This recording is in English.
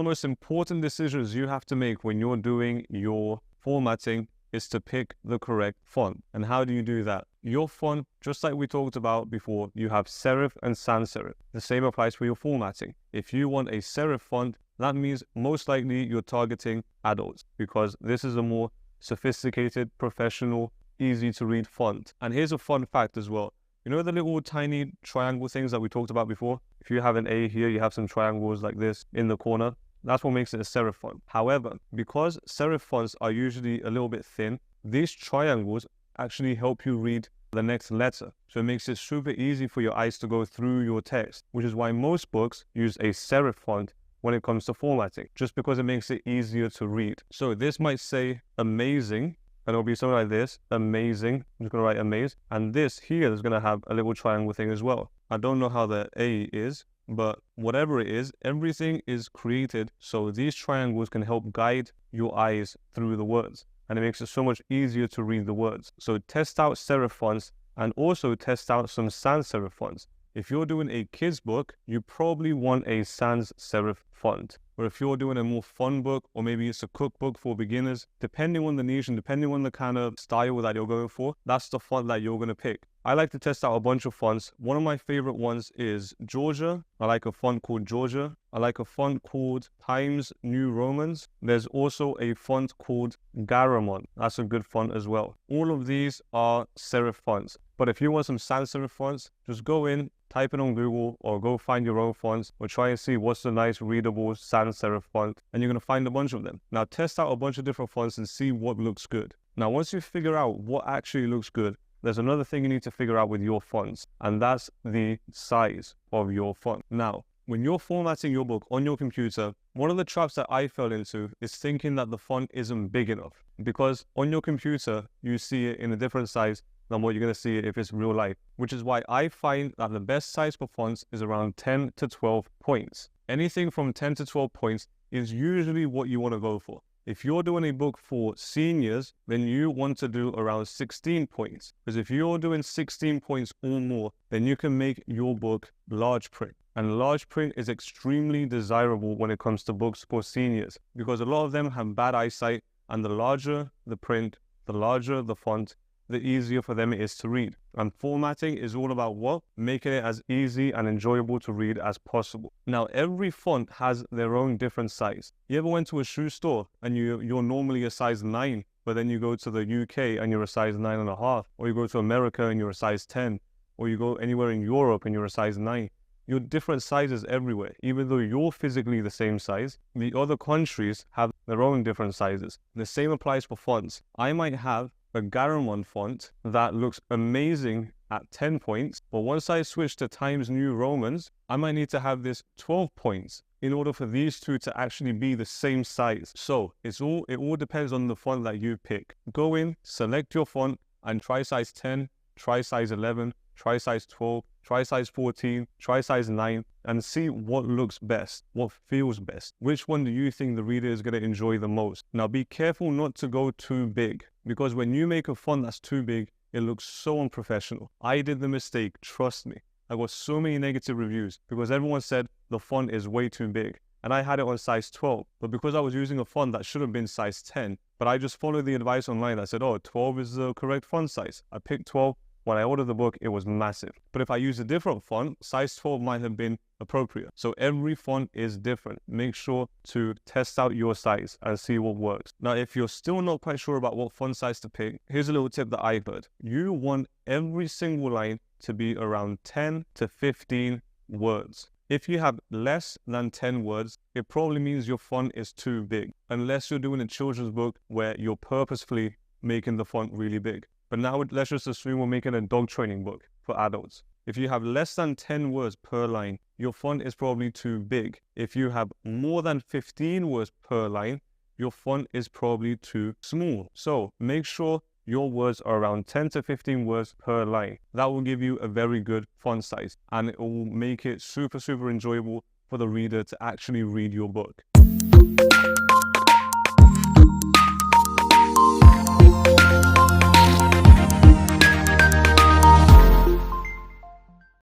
the most important decisions you have to make when you're doing your formatting is to pick the correct font. And how do you do that? Your font, just like we talked about before, you have serif and sans serif. The same applies for your formatting. If you want a serif font, that means most likely you're targeting adults, because this is a more sophisticated, professional, easy to read font. And here's a fun fact as well. You know the little tiny triangle things that we talked about before? If you have an A here, you have some triangles like this in the corner. That's what makes it a serif font. However, because serif fonts are usually a little bit thin, these triangles actually help you read the next letter. So it makes it super easy for your eyes to go through your text, which is why most books use a serif font when it comes to formatting, just because it makes it easier to read. So this might say amazing, and it'll be something like this, amazing. I'm just gonna write amaze. And this here is gonna have a little triangle thing as well. I don't know how the A is, but whatever it is, everything is created so these triangles can help guide your eyes through the words. And it makes it so much easier to read the words. So test out serif fonts and also test out some sans serif fonts. If you're doing a kid's book, you probably want a sans serif font. Or if you're doing a more fun book, or maybe it's a cookbook for beginners, depending on the niche and depending on the kind of style that you're going for, that's the font that you're going to pick. I like to test out a bunch of fonts. One of my favorite ones is Georgia. I like a font called Georgia. I like a font called Times New Romans. There's also a font called Garamond. That's a good font as well. All of these are serif fonts. But if you want some sans serif fonts, just go in, type it on Google, or go find your own fonts, or try and see what's a nice readable sans serif font, and you're going to find a bunch of them. Now test out a bunch of different fonts and see what looks good. Now once you figure out what actually looks good, there's another thing you need to figure out with your fonts, and that's the size of your font. Now, when you're formatting your book on your computer, one of the traps that I fell into is thinking that the font isn't big enough, because on your computer, you see it in a different size than what you're going to see it if it's real life, which is why I find that the best size for fonts is around 10 to 12 points. Anything from 10 to 12 points is usually what you want to go for. If you're doing a book for seniors, then you want to do around 16 points. Because if you're doing 16 points or more, then you can make your book large print. And large print is extremely desirable when it comes to books for seniors, because a lot of them have bad eyesight, and the larger the print, the larger the font, the easier for them it is to read. And formatting is all about what? Making it as easy and enjoyable to read as possible. Now, every font has their own different size. You ever went to a shoe store and you're normally a size 9, but then you go to the UK and you're a size 9.5, or you go to America and you're a size 10, or you go anywhere in Europe and you're a size 9. You're different sizes everywhere. Even though you're physically the same size, the other countries have their own different sizes. The same applies for fonts. I might have a Garamond font that looks amazing at 10 points, but once I switch to Times New Romans, I might need to have this 12 points in order for these two to actually be the same size. So it all depends on the font that you pick. Go in, select your font, and try size 10, try size 11, try size 12, try size 14, try size 9, and see what looks best, what feels best. Which one do you think the reader is going to enjoy the most? Now be careful not to go too big, because when you make a font that's too big, it looks so unprofessional. I did the mistake, trust me. I got so many negative reviews because everyone said the font is way too big. And I had it on size 12, but because I was using a font that should have been size 10, but I just followed the advice online that said, oh, 12 is the correct font size. I picked 12. When I ordered the book, it was massive. But if I use a different font, size 12 might have been appropriate. So every font is different. Make sure to test out your size and see what works. Now, if you're still not quite sure about what font size to pick, here's a little tip that I heard. You want every single line to be around 10 to 15 words. If you have less than 10 words, it probably means your font is too big, unless you're doing a children's book where you're purposefully making the font really big. But now let's just assume we're making a dog training book for adults. If you have less than 10 words per line, your font is probably too big. If you have more than 15 words per line, your font is probably too small. So make sure your words are around 10 to 15 words per line. That will give you a very good font size, and it will make it super, super enjoyable for the reader to actually read your book.